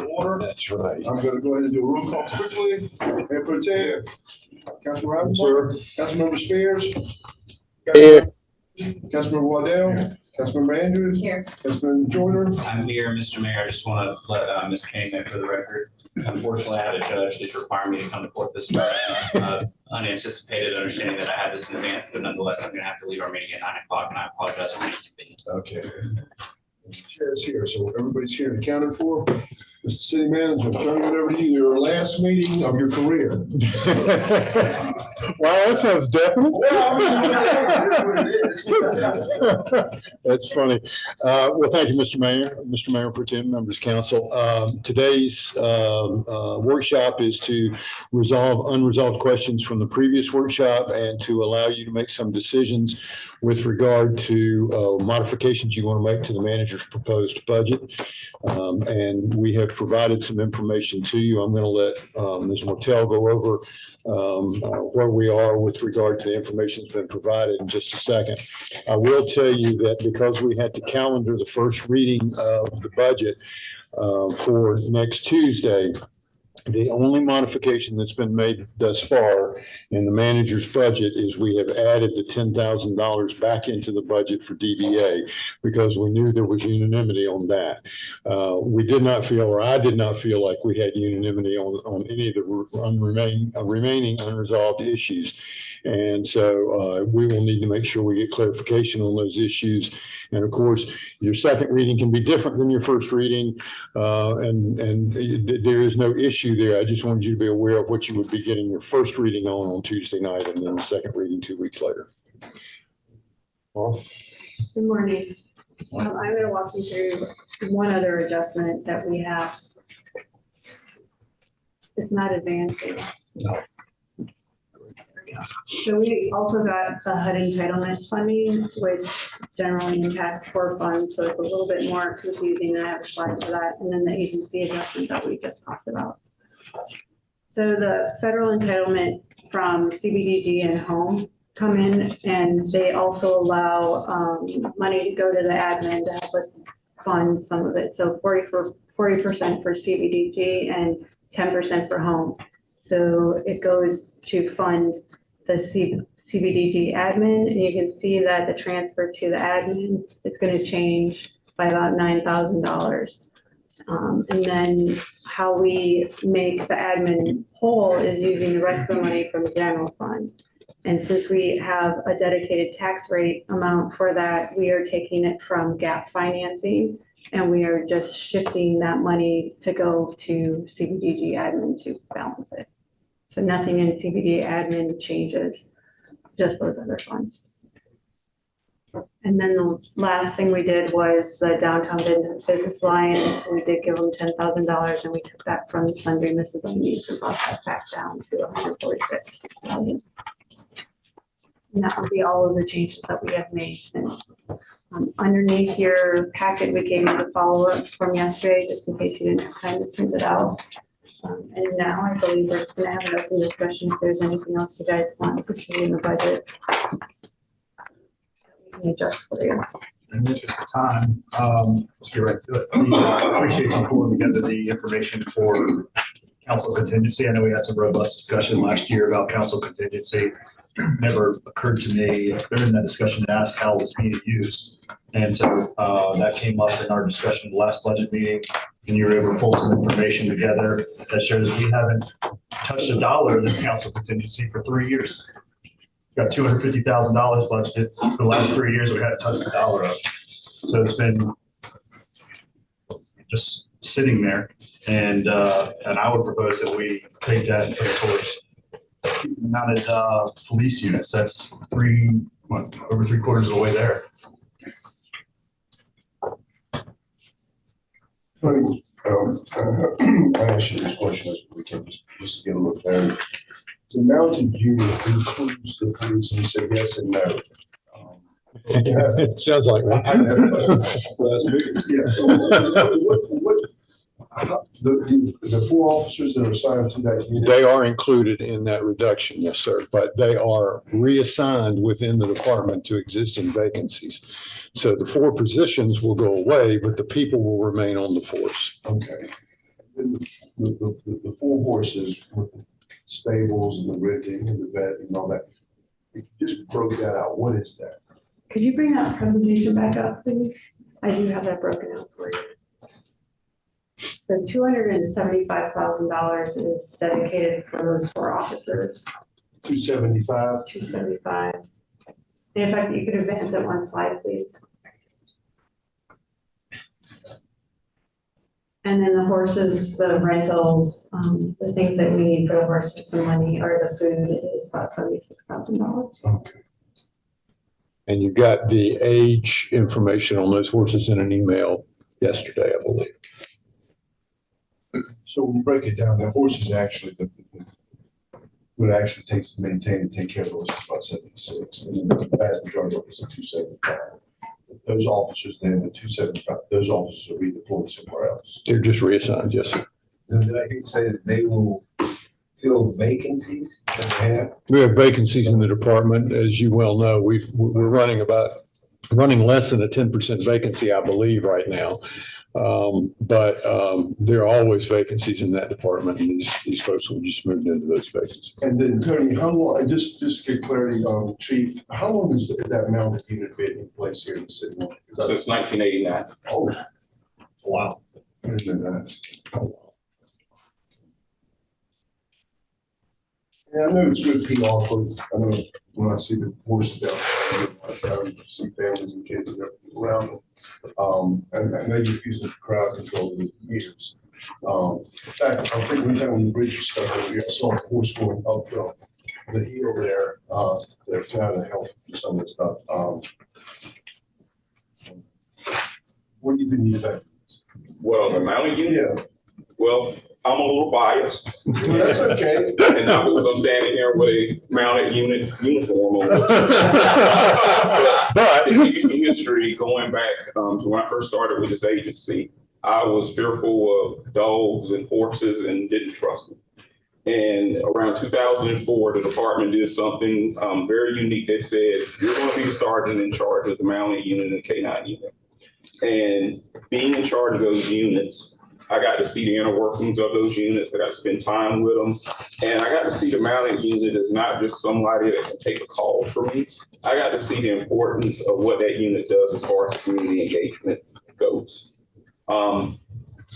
Order. That's right. I'm going to go ahead and do a roll call quickly. Mayor Pro Tem, Councilman Robinson, Sir. Councilmember Spears, Here. Councilmember Waddell, Councilmember Andrews, Here. Councilmember Joyner. I'm here, Mr. Mayor. I just want to let Ms. Kane know for the record. Unfortunately, I had a judge that's requiring me to come to court this morning. Unanticipated, understanding that I had this in advance, but nonetheless, I'm going to have to leave our meeting at 9 o'clock, and I apologize for the inconvenience. Okay. Mr. Chair is here, so everybody's here and accounted for. Mr. City Manager, I'm turning it over to you. Your last meeting of your career. Wow, that sounds definite. That's funny. Well, thank you, Mr. Mayor Pro Tem, members of council. Today's workshop is to resolve unresolved questions from the previous workshop and to allow you to make some decisions with regard to modifications you want to make to the manager's proposed budget. And we have provided some information to you. I'm going to let Ms. Martell go over where we are with regard to the information that's been provided in just a second. I will tell you that because we had to calendar the first reading of the budget for next Tuesday, the only modification that's been made thus far in the manager's budget is we have added the $10,000 back into the budget for DDA because we knew there was unanimity on that. We did not feel, or I did not feel like we had unanimity on any of the remaining unresolved issues. And so we will need to make sure we get clarification on those issues. And of course, your second reading can be different than your first reading. And there is no issue there. I just wanted you to be aware of what you would be getting your first reading on Tuesday night and then the second reading 2 weeks later. Well, Good morning. I'm going to walk you through one other adjustment that we have. It's not advancing. No. So we also got the HUD entitlement funding, which generally impacts core funds, so it's a little bit more confusing. I have a slide for that, and then the agency adjustment that we just talked about. So the federal entitlement from CBDG and home come in, and they also allow money to go to the admin to help us fund some of it. So 40% for CBDG and 10% for home. So it goes to fund the CBDG admin, and you can see that the transfer to the admin is going to change by about $9,000. And then how we make the admin whole is using the rest of the money from the general fund. And since we have a dedicated tax rate amount for that, we are taking it from gap financing, and we are just shifting that money to go to CBDG admin to balance it. So nothing in CBD admin changes, just those other funds. And then the last thing we did was the downtown business alliance. We did give them $10,000, and we took that from the sundry miscellaneous and brought that back down to 146 million. And that will be all of the changes that we have made since. Underneath your packet, we gave you the follow-up from yesterday, just in case you didn't have time to print it out. And now I believe we're going to have an open discussion if there's anything else you guys want to see in the budget. We can adjust for you. In the interest of time, let's get right to it. I appreciate you pulling together the information for council contingency. I know we had some robust discussion last year about council contingency. Never occurred to me during that discussion to ask how it was being used. And so that came up in our discussion in the last budget meeting, and you were able to pull some information together that shows we haven't touched a dollar of this council contingency for 3 years. We've got $250,000 budgeted. For the last 3 years, we haven't touched a dollar of it. So it's been just sitting there. And I would propose that we take that and put it towards mounted police units. That's over 3/4 of the way there. Tony, I asked you this question, we can just get a look there. The mounted unit includes the police, and you said yes and no. It sounds like that. Yeah. The four officers that are assigned to that unit, They are included in that reduction, yes, sir, but they are reassigned within the department to existing vacancies. So the four positions will go away, but the people will remain on the force. okay. And the four horses with the stables and the rigging and the vet and all that, you just broke that out. What is that? Could you bring that presentation back up, please? I do have that broken out for you. So $275,000 is dedicated for those four officers, 275? 275. And if you could advance it one slide, please. And then the horses, the rentals, the things that we need for the horses, the money or the food is about $76,000. Okay. And you got the age information on those horses in an email yesterday, I believe. So when you break it down, the horses actually, what it actually takes to maintain and take care of those is about 76. And then the vast majority of it is 275. Those officers then, the 275, those officers are redeployed somewhere else. They're just reassigned, yes, sir. And did I hear you say that they will fill vacancies that they have? We have vacancies in the department. As you well know, we're running less than a 10% vacancy, I believe, right now. But there are always vacancies in that department, and these folks will just move into those vacancies. And then Tony, how long, just to get clarity, Chief, how long has that mounted unit been in place here in the city? Since 1989. Oh, Wow. I didn't know that. Yeah, I know it's good PR for, I know when I see the horses out there, I see families and kids and everything around them. And they just use it for crowd control for years. In fact, I think one time when the bridge was stuck over here, I saw a horse going up the hill there. They're trying to help with some of the stuff. What do you think about that? What, on the mounted unit? Yeah, Well, I'm a little biased. well, that's okay. And not because I'm standing here with a mounted unit uniform on. But To give you some history, going back to when I first started with this agency, I was fearful of dogs and horses and didn't trust them. And around 2004, the department did something very unique. They said, you're going to be the sergeant in charge of the mounted unit and the K-9 unit. And being in charge of those units, I got to see the inner workings of those units. I got to spend time with them. And I got to see the mounted unit as not just somebody that can take a call for me. I got to see the importance of what that unit does as far as community engagement goes.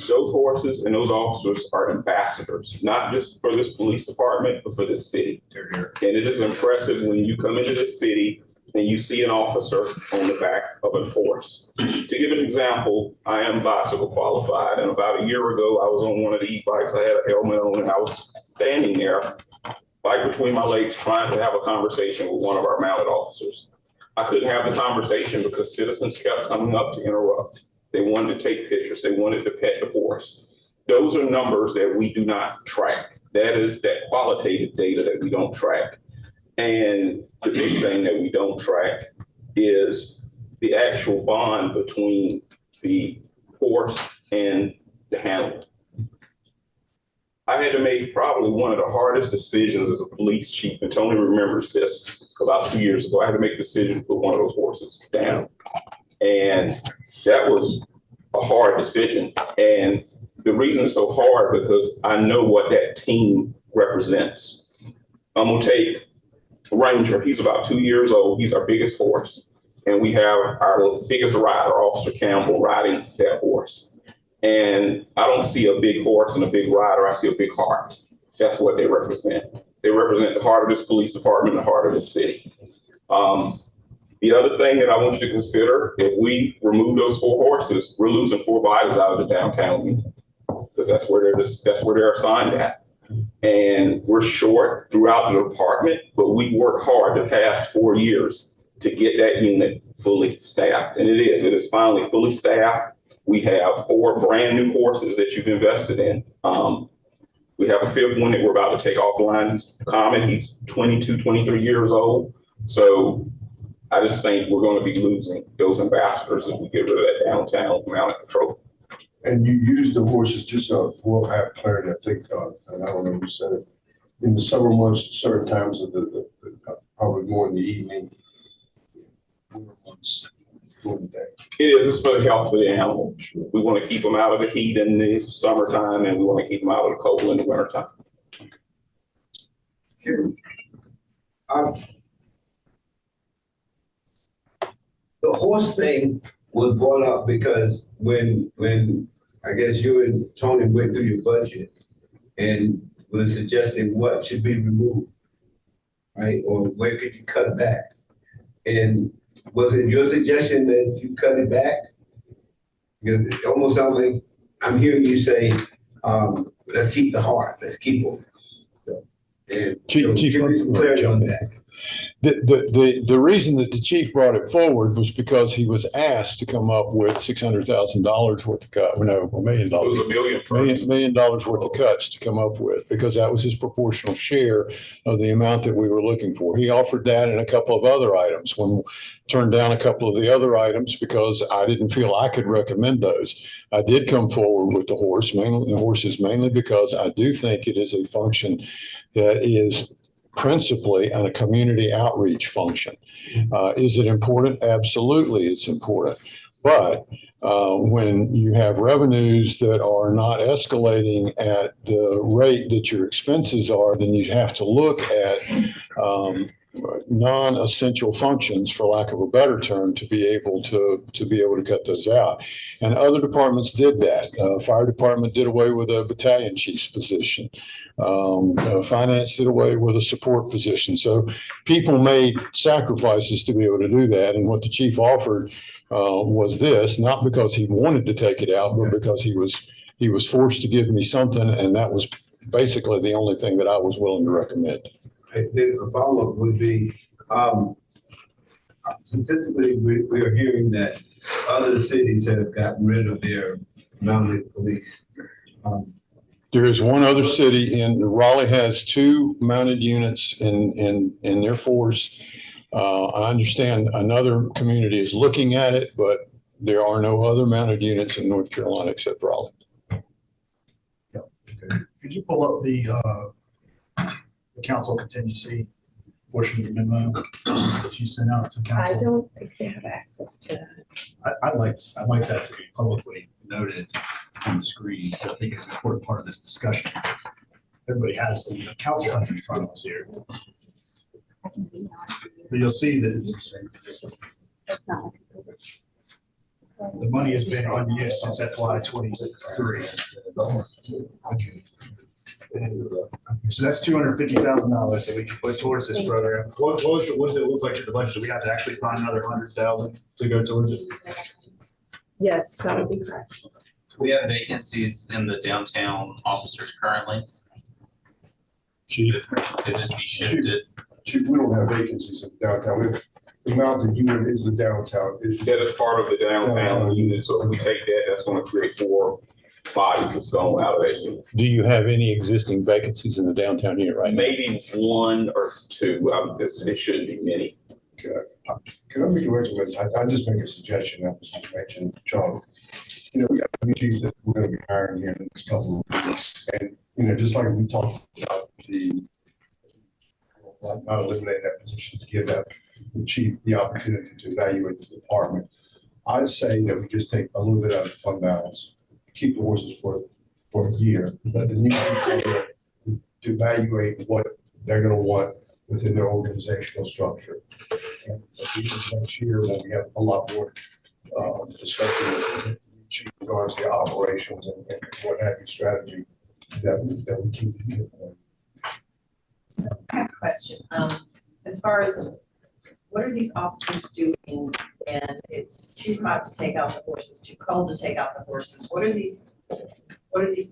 Those horses and those officers are ambassadors, not just for this police department, but for this city. And it is impressive when you come into this city and you see an officer on the back of a horse. To give an example, I am bicycle qualified, and about a year ago, I was on one of the e-bikes. I had a helmet on, and I was standing there, bike between my legs, trying to have a conversation with one of our mounted officers. I couldn't have the conversation because citizens kept coming up to interrupt. They wanted to take pictures. They wanted to pet the horse. Those are numbers that we do not track. That is that qualitative data that we don't track. And the big thing that we don't track is the actual bond between the horse and the handler. I had to make probably one of the hardest decisions as a police chief, and Tony remembers this about 2 years ago. I had to make a decision to put one of those horses down. And that was a hard decision. And the reason it's so hard because I know what that team represents. I'm gonna take Ranger. He's about 2 years old. He's our biggest horse. And we have our biggest rider, Officer Campbell, riding that horse. And I don't see a big horse and a big rider. I see a big heart. That's what they represent. They represent the heart of this police department, the heart of the city. The other thing that I want you to consider, if we remove those four horses, we're losing 4 bodies out of the downtown unit because that's where they're assigned at. And we're short throughout the department, but we worked hard the past 4 years to get that unit fully staffed. And it is finally fully staffed. We have 4 brand new horses that you've invested in. We have a 5th one that we're about to take offline. He's Common. He's 22, 23 years old. So I just think we're going to be losing those ambassadors if we get rid of that downtown mounted patrol. And you use the horses just so we'll have clarity, I think, and I don't know who said it. In the summer months, certain times of the probably more in the evening. Winter months, during the day. It is, it's for the health of the animal. We want to keep them out of the heat in the summertime, and we want to keep them out of the cold in the wintertime. The horse thing was brought up because when I guess you and Tony went through your budget and was suggesting what should be removed, right? Or where could you cut back? And was it your suggestion that you cut it back? Because it almost sounds like I'm hearing you say, let's keep the heart, let's keep them. And Chief, give me some clarity on that. The reason that the chief brought it forward was because he was asked to come up with $600,000 worth of cut, no, $1 million. It was $1 million. $1 million worth of cuts to come up with, because that was his proportional share of the amount that we were looking for. He offered that and a couple of other items, turned down a couple of the other items because I didn't feel I could recommend those. I did come forward with the horses mainly because I do think it is a function that is principally on a community outreach function. Is it important? Absolutely, it's important. But when you have revenues that are not escalating at the rate that your expenses are, then you have to look at non-essential functions, for lack of a better term, to be able to cut those out. And other departments did that. Fire department did away with a battalion chief's position. Finance did away with a support position. So people made sacrifices to be able to do that. And what the chief offered was this, not because he wanted to take it out, but because he was forced to give me something, and that was basically the only thing that I was willing to recommend. Then a follow-up would be, statistically, we are hearing that other cities have gotten rid of their mounted police. There is one other city Raleigh has 2 mounted units in their force. I understand another community is looking at it, but there are no other mounted units in North Carolina except Raleigh. Could you pull up the council contingency portion of the memo that you sent out to I council? don't think they have access to that. I'd like that to be publicly noted on the screen. I think it's an important part of this discussion. Everybody has the council has in front of us here. But you'll see that That's not. the money has been unused since FY '23. So that's $250,000 that we can put towards this program. What does it look like to the budget? Do we have to actually find another 100,000 to go towards it? Yes, that would be correct. We have vacancies in the downtown officers currently. Could this be shifted? Chief, we don't have vacancies in downtown. The mounted unit is the downtown. That is part of the downtown unit, so if we take that, that's going to create 4 bodies that's going out of that unit. Do you have any existing vacancies in the downtown unit right now? Maybe 1 or 2. There shouldn't be many. Can I make a recommendation? I just make a suggestion. I was just mentioned, John. We got new chiefs that we're going to be hiring here in the next couple of weeks. And, just like we talked about not eliminate that position to give that the chief the opportunity to evaluate the department. I'd say that we just take a little bit out of the fund balance, keep the horses for a year, let the new people to evaluate what they're going to want within their organizational structure. And next year, when we have a lot more discussion with the chief regards to the operations and what have you strategy that we keep. I have a question. As far as what are these officers doing when it's too hot to take out the horses, too cold to take out the horses? What are these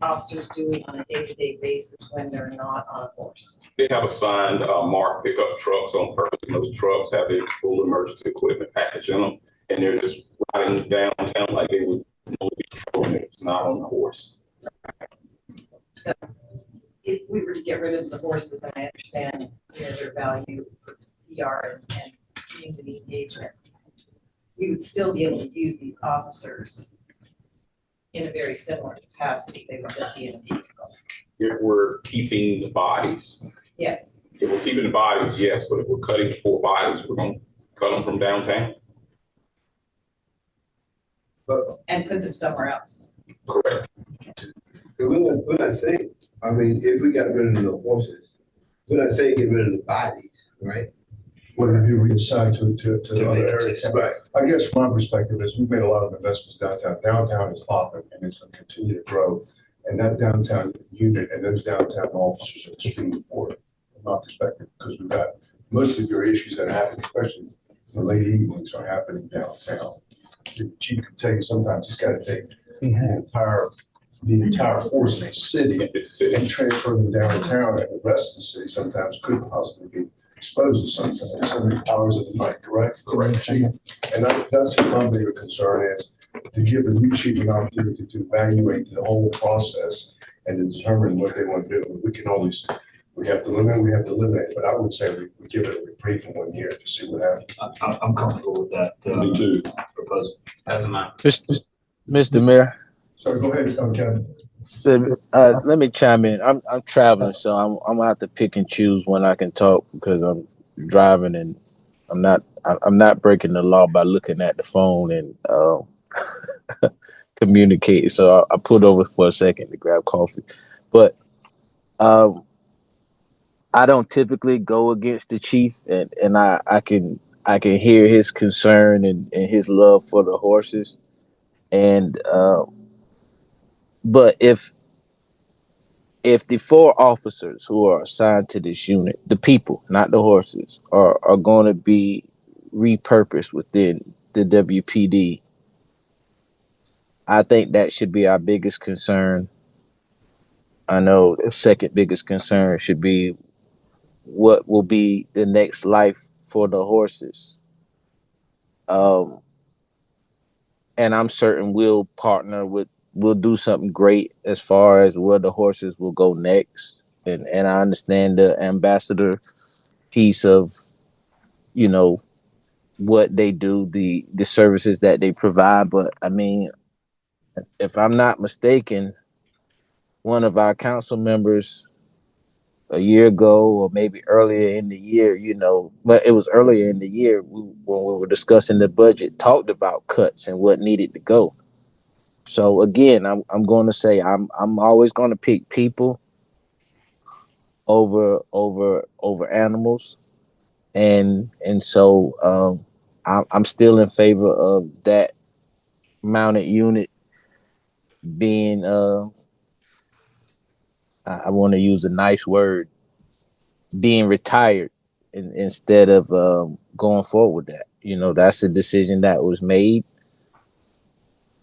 officers doing on a day-to-day basis when they're not on a horse? They have assigned marked pickup trucks on purpose, and those trucks have a full emergency equipment package in them, and they're just riding downtown like they would be patrolling if it's not on the horse. So if we were to get rid of the horses, and I understand their value for PR and community engagement, we would still be able to use these officers in a very similar capacity, they would just be in a vehicle. If we're keeping the bodies, Yes, if we're keeping the bodies, yes, but if we're cutting the 4 bodies, we're gonna cut them from downtown. and put them somewhere else. Correct. We're not saying, I mean, if we got rid of the horses, we're not saying get rid of the bodies, right? Whether you reassign to other vacancies. areas. Right. I guess from my perspective is we've made a lot of investments downtown. Downtown is popping and it's gonna continue to grow. And that downtown unit and those downtown officers are extremely important from my perspective, because we've got most of your issues that happen, especially the late evenings, are happening downtown. The chief can tell you sometimes he's gotta take the entire force of the city Into the city. and transfer them downtown, and the rest of the city sometimes could possibly be exposed to some hours of the night, correct? Correct. Chief? And that's just my bigger concern is to give the new chief an opportunity to evaluate the whole process and to determine what they want to do. We have to eliminate, but I would say we give it a reprieve for 1 year to see what happens. I'm comfortable with that. Me too. Proposal. As am I. Mr. Mayor, So go ahead, Kevin. let me chime in. I'm traveling, so I'm gonna have to pick and choose when I can talk because I'm driving and I'm not breaking the law by looking at the phone and communicating. So I pulled over for a second to grab coffee, but I don't typically go against the chief, and I can hear his concern and his love for the horses, and but if the 4 officers who are assigned to this unit, the people, not the horses, are going to be repurposed within the WPD, I think that should be our biggest concern. I know the second biggest concern should be what will be the next life for the horses. And I'm certain we'll do something great as far as where the horses will go next. And I understand the ambassador piece of, what they do, the services that they provide. But I mean, if I'm not mistaken, one of our council members a year ago, or maybe earlier in the year, but it was earlier in the year when we were discussing the budget, talked about cuts and what needed to go. So again, I'm going to say I'm always going to pick people over animals, and so I'm still in favor of that mounted unit being I want to use a nice word, being retired instead of going forward with that. That's a decision that was made.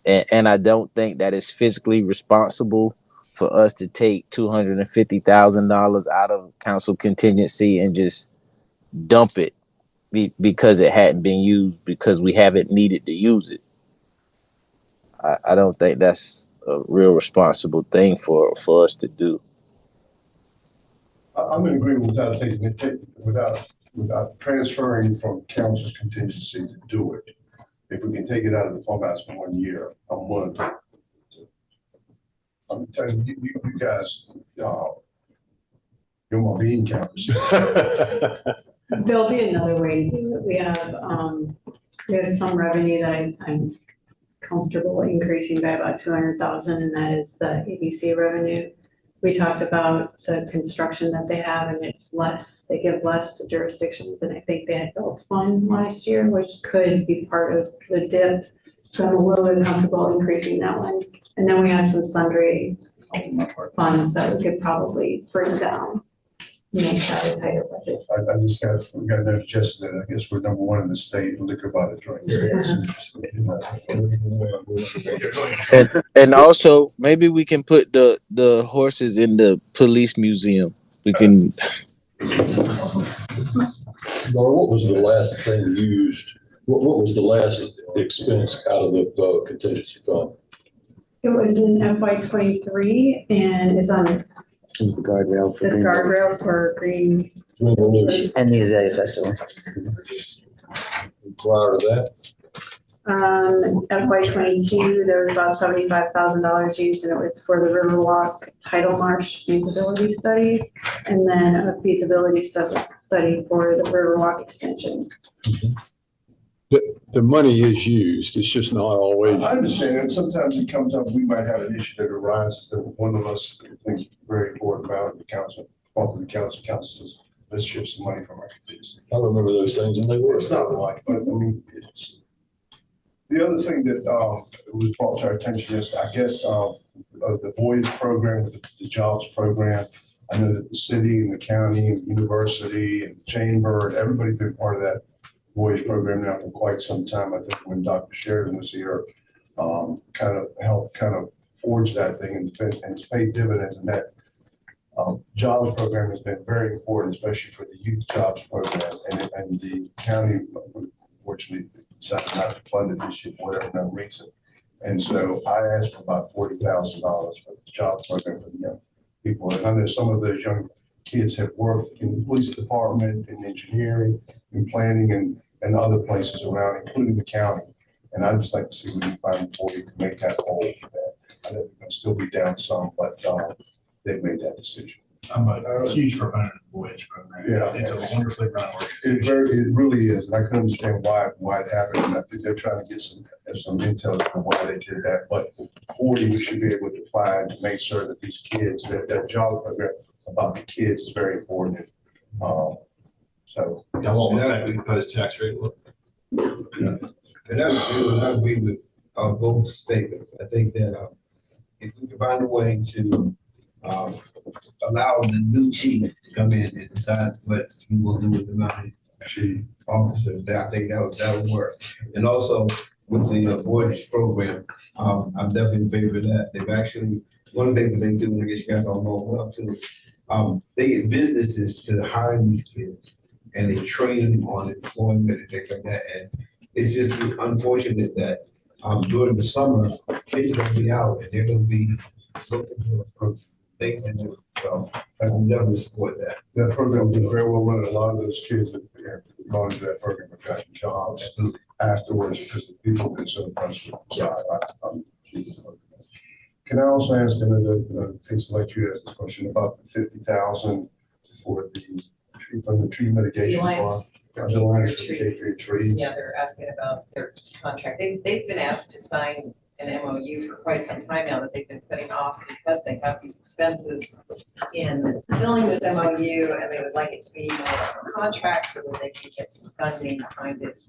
And I don't think that it's physically responsible for us to take $250,000 out of council contingency and just dump it because it hadn't been used, because we haven't needed to use it. I don't think that's a real responsible thing for us to do. I'm in agreement without transferring from council's contingency to do it. If we can take it out of the fund balance for 1 year, I'm willing to. I'm telling you guys, you're my bean counters. There'll be another way to do it. We have some revenue that I'm comfortable increasing by about 200,000, and that is the ABC revenue. We talked about the construction that they have, and it's less, they give less to jurisdictions, and I think they had built one last year, which could be part of the dip. So I'm a little bit comfortable increasing that one. And then we have some sundry funds that we could probably bring down, make that a tighter budget. We got to note just that I guess we're number 1 in the state in liquor by the drink. And also maybe we can put the horses in the police museum. We can. Laura, what was the last thing used? What was the last expense out of the contingency fund? It was in FY23 and it's on the The guardrail for green. Revolution. And the Azalea Festival. Prior to that, FY '22, there was about $75,000 used, and it was for the Riverwalk Tidal Marsh feasibility study, and then a feasibility study for the Riverwalk extension. The money is used. It's just not always. I understand, and sometimes it comes up, we might have an issue that arises that one of us thinks very important about the council, talk to the council says, let's shift some money from our contingency. I remember those things and they were. It's not like, but I mean, it's. The other thing that was brought to our attention is, I guess, the Voyage program, the jobs program. I know that the city and the county and the university and the chamber and everybody's been part of that Voyage program now for quite some time. I think when Dr. Sheridan was here, kind of helped kind of forge that thing and it's paid dividends. And that jobs program has been very important, especially for the youth jobs program. And the county, unfortunately, decided not to fund it this year for whatever no reason. And so I asked for about $40,000 for the jobs program for the young people. And I know some of those young kids have worked in the police department, in engineering, in planning, and other places around, including the county. And I'd just like to see if we can find 40 to make that whole for that. I know they're gonna still be down some, but they've made that decision. I'm a huge proponent of the Voyage program. Yeah. It's a wonderfully run organization. It really is. And I can understand why it happened. And I think they're trying to get some intel on why they did that. But 40, we should be able to find to make sure that these kids, that job program about the kids is very important. So. That won't affect the proposed tax rate. And I agree with both statements. I think that if we can find a way to allow the new chief to come in and decide what he will do with the mountain chief officers, I think that would work. And also with the Voyage program, I'm definitely in favor of that. They've actually, one of the things that they do, and I guess you guys all know well too, they get businesses to hire these kids and they train them on employment and things like that. And it's just unfortunate that during the summer, kids are gonna be out and they're gonna be looking for things to do. So I will definitely support that. That program did very well run. A lot of those kids that have gone to that program have gotten jobs afterwards because the people have been so impressed with them. Can I also ask another things like you asked this question about the 50,000 for from the tree mitigation fund? The Alliance for the trees. Yeah, they're asking about their contract. They've been asked to sign an MOU for quite some time now that they've been putting off because they have these expenses in filling this MOU and they would like it to be more of a contract so that they can get some funding behind it.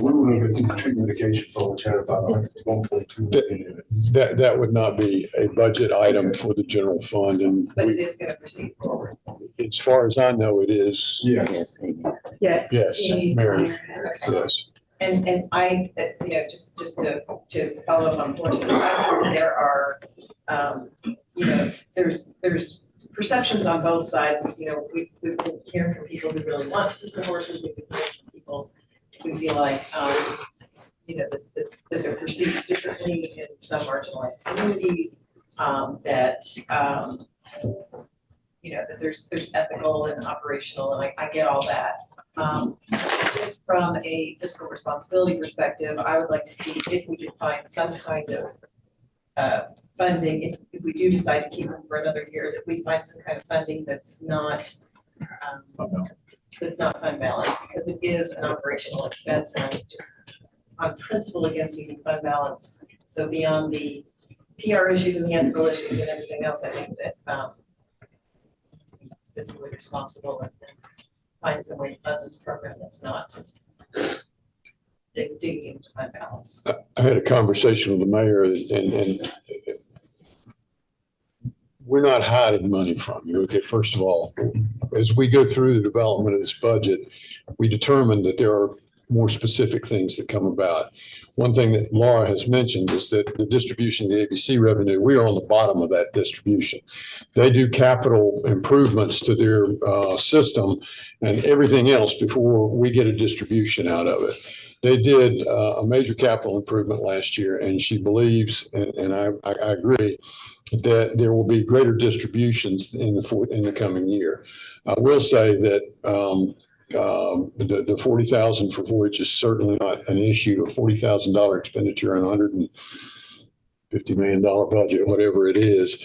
We were going to go through the tree mitigation fund, which had about 1.2 million in it. That would not be a budget item for the general fund, and But it is gonna proceed forward. as far as I know, it is. Yeah. Yes. Yes, Mary. Yes. And I, just to follow up on horses, I think there are, there's perceptions on both sides. We've been hearing from people who really want to keep the horses. We've been hearing from people who feel like, that they're perceived differently in some marginalized communities, that there's ethical and operational, and I get all that. Just from a fiscal responsibility perspective, I would like to see if we could find some kind of funding, if we do decide to keep them for another year, that we find some kind of funding that's not fund balance, because it is an operational expense, and I'm just on principle against using fund balance. So beyond the PR issues and the ethical issues and everything else, I think that fiscally responsible and find some way to fund this program that's not digging into fund balance. I had a conversation with the mayor and we're not hiding money from you. Okay, first of all, as we go through the development of this budget, we determined that there are more specific things that come about. One thing that Laura has mentioned is that the distribution of the ABC revenue, we are on the bottom of that distribution. They do capital improvements to their system and everything else before we get a distribution out of it. They did a major capital improvement last year, and she believes, and I agree, that there will be greater distributions in the coming year. I will say that The 40,000 for which is certainly not an issue. A $40,000 expenditure on $150 million budget, whatever it is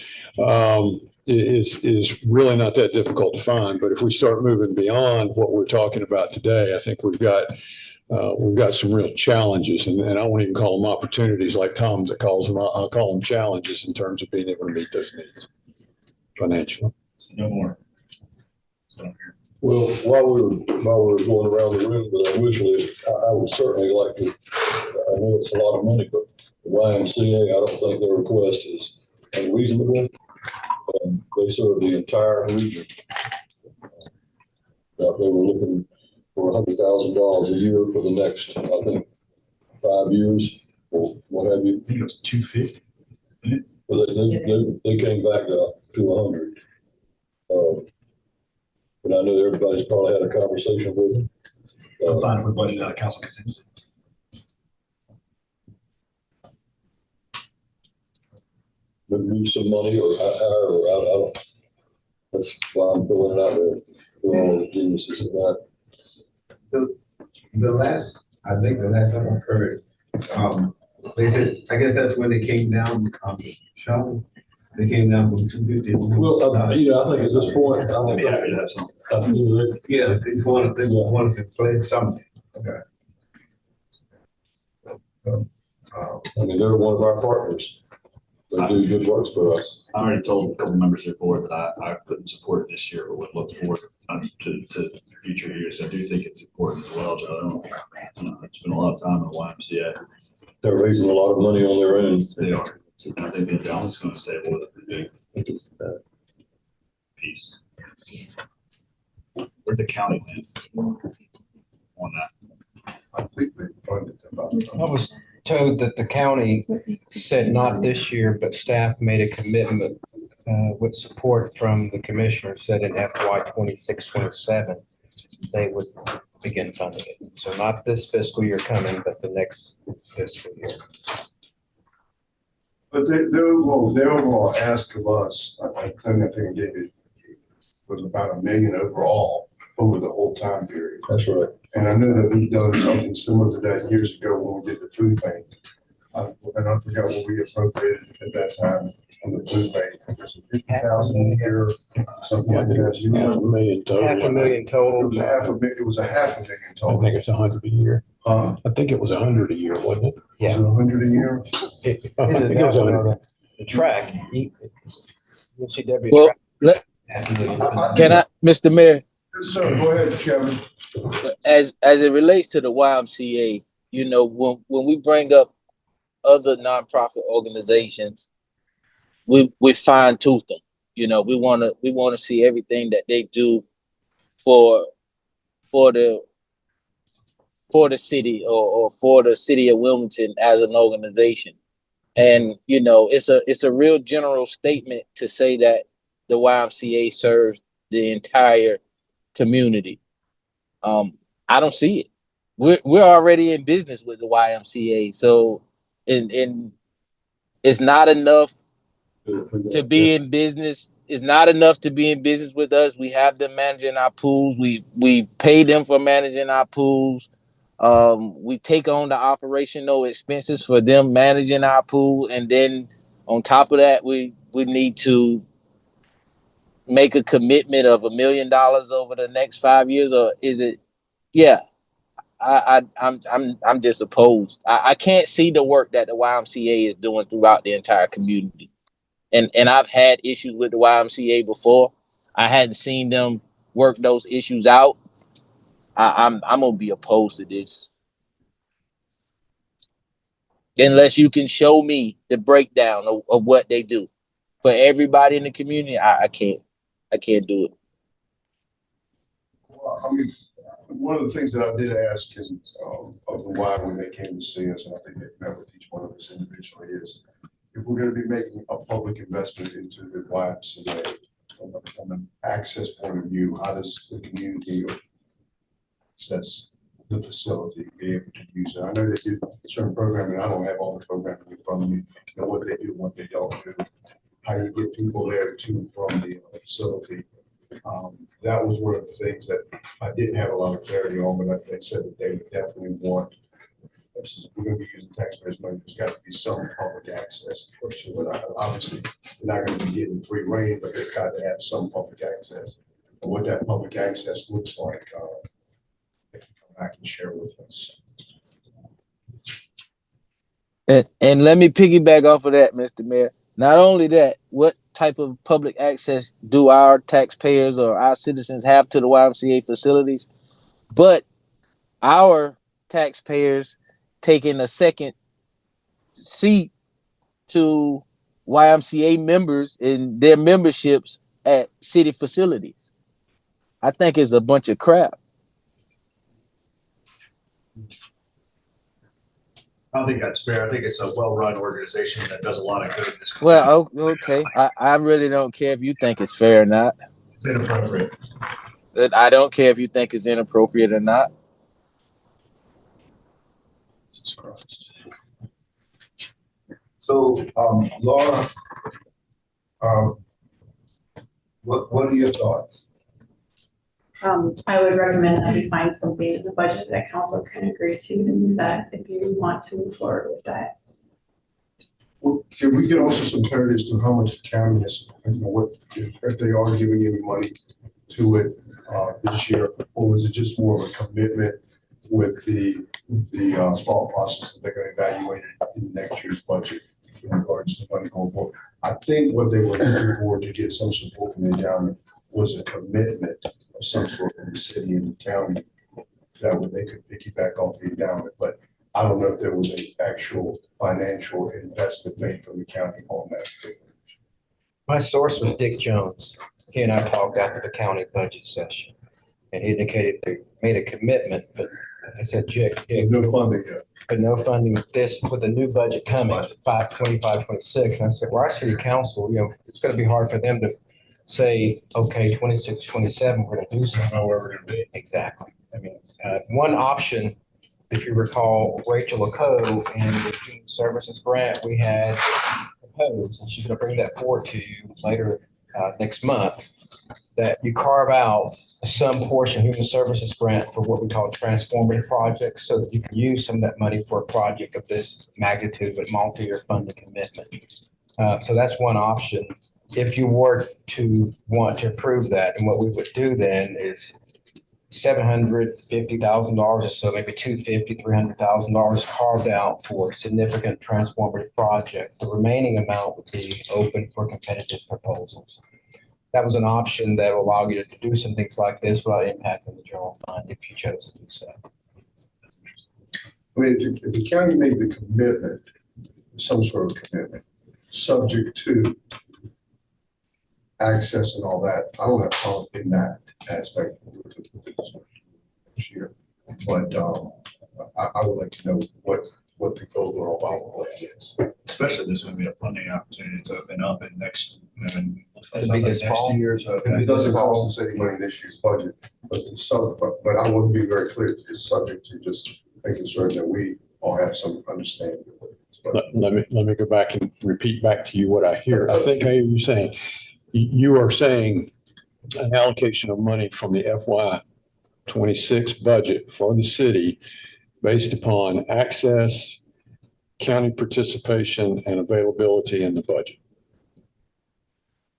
really not that difficult to find. But if we start moving beyond what we're talking about today, I think we've got some real challenges, and I won't even call them opportunities like Tom that calls them. I'll call them challenges in terms of being able to meet those needs financially. No more. Well, while we were going around the room with our wish list, I would certainly like to, I know it's a lot of money, but the YMCA, I don't think their request is unreasonable. They serve the entire region. They were looking for $100,000 a year for the next, I think, 5 years or what have you. I think it was 250. But they came back to 100. But I know everybody's probably had a conversation with them. I'm fine if we budget out of council contingency. Maybe some money or however, I don't. That's why I'm throwing it out there for all the geniuses of that. The last time I heard, they said, I guess that's when they came down, Sean, they came down from 250. Well, I think at this point, I I'd don't be happy to have some. Yeah, they just wanted to play something. Okay. I mean, they're one of our partners. They do good works for us. I already told a couple members of the board that I couldn't support it this year, but would look forward to future years. I do think it's important as well, Joe. It's been a lot of time in the YMCA. They're raising a lot of money on their own. They are. And I think the endowment's going to stay with it. Piece. Where'd the county land on that? I think they funded about. I was told that the county said not this year, but staff made a commitment with support from the commissioners that in FY 26-27, they would begin funding it. So not this fiscal year coming, but the next fiscal year. But their overall ask of us, I think David was about $1 million overall over the whole time period. That's right. And I know that we've done something similar to that years ago when we did the food bank. And I forgot what we appropriated at that time on the food bank. It was 50,000 a year, something like that. $500,000 total. $500,000 It total. was $500,000 I total. think it's 100 a year. Huh? I think it was 100 a year, wasn't it? Yeah. Was it 100 a year? I think it was 100. The track. UCW Well, track. Can I, Mr. Mayor, Yes, sir. Go ahead, Kevin. as it relates to the YMCA, you know, when we bring up other nonprofit organizations, we fine tooth them. You know, we want to see everything that they do for the city or for the city of Wilmington as an organization. And you know, it's a real general statement to say that the YMCA serves the entire community. I don't see it. We're already in business with the YMCA, so and it's not enough to be in business. It's not enough to be in business with us. We have them managing our pools. We pay them for managing our pools. We take on the operational expenses for them managing our pool, and then on top of that, we need to make a commitment of $1 million over the next 5 years, or is it? Yeah, I'm just opposed. I can't see the work that the YMCA is doing throughout the entire community, and I've had issues with the YMCA before. I hadn't seen them work those issues out. I'm gonna be opposed to this unless you can show me the breakdown of what they do for everybody in the community. I can't do it. Well, I mean, one of the things that I did ask is of the Y when they came to see us, and I think they met with each one of us individually, is if we're going to be making a public investment into the YMCA from an access point of view, how does the community access the facility, be able to use it? I know they do certain programming. I don't have all the programming in front of me. You know what they do, what they don't do, how you get people there to and from the facility. That was one of the things that I didn't have a lot of clarity on, but they said that they would definitely want, since we're gonna be using taxpayers' money, there's got to be some public access. Question, but obviously, they're not gonna be getting free reign, but they've got to have some public access. And what that public access looks like, they can come back and share with us. And let me piggyback off of that, Mr. Mayor. Not only that, what type of public access do our taxpayers or our citizens have to the YMCA facilities? But our taxpayers taking a second seat to YMCA members in their memberships at city facilities. I think it's a bunch of crap. I don't think that's fair. I think it's a well-run organization that does a lot of good in this. Well, okay. I really don't care if you think it's fair or not. It's inappropriate. I don't care if you think it's inappropriate or not. Jesus Christ. So, Laura, what are your thoughts? I would recommend that we find something in the budget that council can agree to, and that if you want to move forward with that. Well, can we get also some clarity as to how much the county is, what, if they are giving any money to it this year, or was it just more of a commitment with the fall process that they're going to evaluate it in next year's budget in regards to money going forward? I think what they were looking for to get some support from the endowment was a commitment of some sort from the city and the county that way they could piggyback off the endowment, but I don't know if there was an actual financial investment made from the county on that. My source was Dick Jones. He and I talked after the county budget session, and he indicated they made a commitment, but I said, Dick, No funding yet. but no funding with the new budget coming, 25, 26. And I said, well, our city council, it's going to be hard for them to say, okay, 26, 27, we're going to do something. Know where we're gonna be. Exactly. I mean, one option, if you recall, Rachel LaCoe and the Human Services grant we had proposed, and she's going to bring that forward to you later next month, that you carve out some portion of Human Services grant for what we call transformative projects, so that you can use some of that money for a project of this magnitude, but multi-year funding commitment. So that's one option. If you were to want to approve that, and what we would do then is $750,000 or so, maybe $250,000, $300,000 carved out for significant transformative project. The remaining amount would be open for competitive proposals. That was an option that will allow you to do some things like this without impacting the general fund if you chose to do so. I mean, if the county made the commitment, some sort of commitment, subject to access and all that, I don't have a problem in that aspect this year. But I would like to know what the overall outlook is. Especially there's gonna be a funding opportunity to open up in next, It'll be this fall. year, so. If it doesn't cost us any money in this year's budget, but but I want to be very clear, it's subject to just making sure that we all have some understanding of it. But Let me go back and repeat back to you what I hear. I think I hear you saying, you are saying an allocation of money from the FY 26 budget for the city based upon access, county participation, and availability in the budget.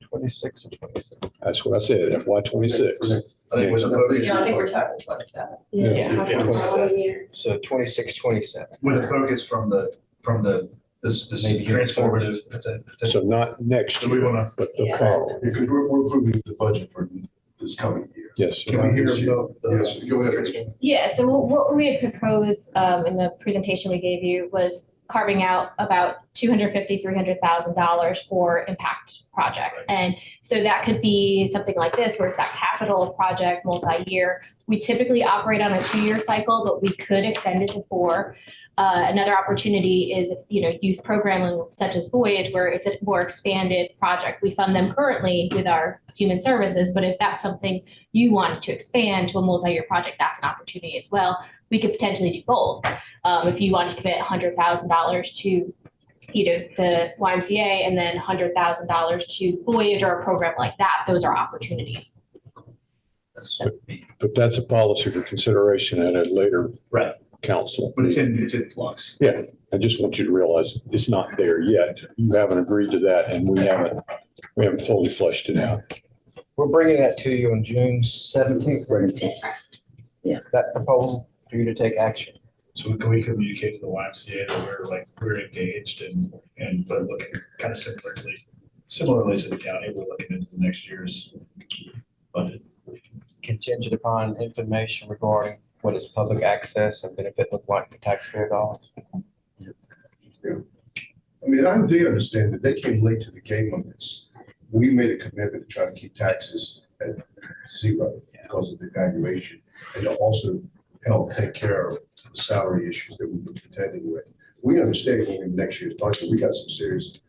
26 or 27. That's what I said, FY 26. I think with the focus, No, I think we're talking 27. Yeah. So 26, 27. with a focus from this Maybe transformative potential. So not next So we year, wanna, but the Yeah. following. because we're approving the budget for this coming year. Yes. can we hear about the? Yes, go ahead, Rachel. Yeah, so what we had proposed in the presentation we gave you was carving out about $250,000, $300,000 for impact projects. And so that could be something like this, where it's that capital project, multi-year. We typically operate on a 2-year cycle, but we could extend it to 4. Another opportunity is, youth programming such as Voyage, where it's a more expanded project. We fund them currently with our human services, but if that's something you wanted to expand to a multi-year project, that's an opportunity as well. We could potentially do both. If you want to commit $100,000 to the YMCA and then $100,000 to Voyage or a program like that, those are opportunities. But that's a policy for consideration at a later Right. council. But it's in flux. Yeah, I just want you to realize it's not there yet. You haven't agreed to that and we haven't fully fleshed it out. We're bringing that to you on June 17th. That proposal for you to take action. So can we communicate to the YMCA that we're engaged but looking kind of similarly to the county, we're looking into the next year's budget. Contingent upon information regarding what is public access and benefit look like for taxpayer dollars. I mean, they understand that they came late to the game on this. We made a commitment to try to keep taxes at zero because of the valuation, and to also help take care of the salary issues that we were contending with. We understand going into next year's budget, we got some serious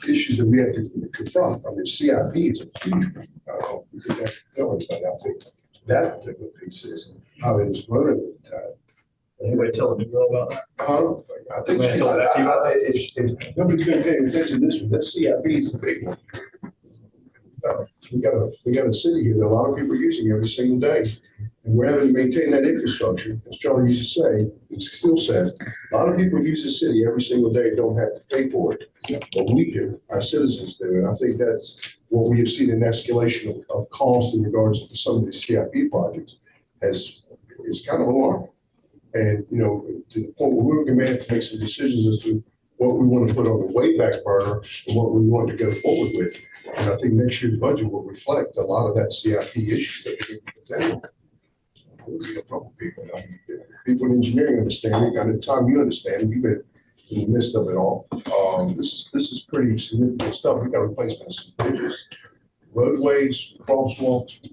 issues that we have to confront. I mean, CIP is a huge, we think that going, but I think that particular piece is how it is grown at the time. Anybody tell the new girl about that? I think if nobody's been paying attention to this one, that CIP is a big one. We got a city here that a lot of people are using every single day. And we're having to maintain that infrastructure, as Charlie used to say, and still says, a lot of people use the city every single day, don't have to pay for it. But we do, our citizens do, and I think that's what we have seen an escalation of cost in regards to some of these CIP projects is kind of alarming. And, you know, to the point where we're going to have to make some decisions as to what we want to put on the way back burner and what we want to go forward with. And I think next year's budget will reflect a lot of that CIP issue that we're presenting. We'll be a couple people. I mean, people in engineering understand it. By the time you understand, you've been in the midst of it all. This is pretty significant stuff. We got replacement of some bridges, roadways, crosswalks.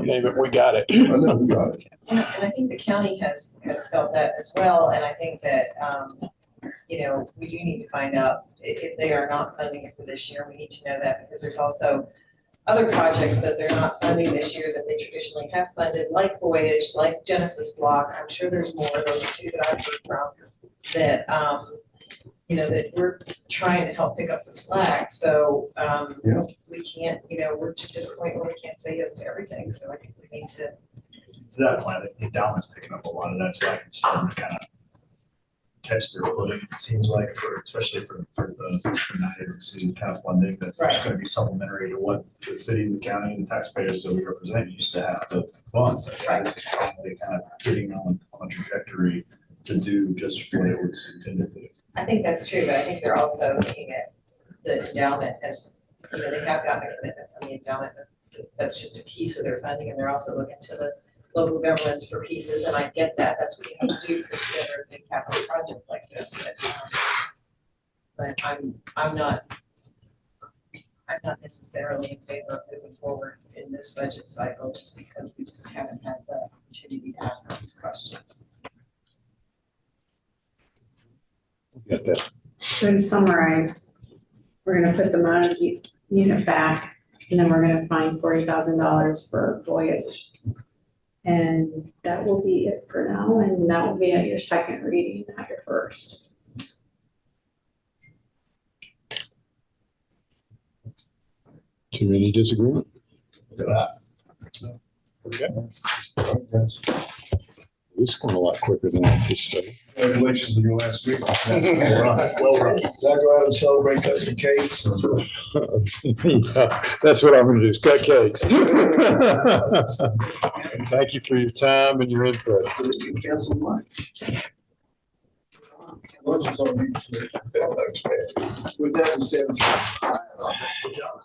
Name it, we got it. I know, we got it. And I think the county has felt that as well, and I think that, you know, we do need to find out if they are not funding it for this year. We need to know that, because there's also other projects that they're not funding this year that they traditionally have funded, like Voyage, like Genesis Block. I'm sure there's more. Those are two that I've heard from that, you know, that we're trying to help pick up the slack. So we can't, you know, we're just at a point where we can't say yes to everything. So I think we need to. To that point, the endowment's picking up a lot of that slack and starting to kind of catch their footing, it seems like, especially for the United City kind of funding that's just going to be supplementary to what the city and the county and the taxpayers that we represent used to have to fund. It's finally kind of getting on a trajectory to do just what it was intended to do. I think that's true, but I think they're also looking at the endowment as, you know, they have gotten a commitment from the endowment. That's just a piece of their funding, and they're also looking to the local governments for pieces, and I get that. That's what you have to do for a big capital project like this. But I'm not necessarily in favor of moving forward in this budget cycle, just because we just haven't had the opportunity to ask these questions. Got that. So to summarize, we're gonna put the motor unit back, and then we're gonna find $40,000 for Voyage. And that will be it for now, and that will be at your second reading, not your first. To any disagreement? Okay. It's going a lot quicker than I anticipated. Congratulations on your last week. Well run. Now go out and celebrate, cut some cakes. That's what I'm going to do, is cut cakes. Thank you for your time and your input. Cancel lunch. Lunch is on you. With that, we stand. Good job.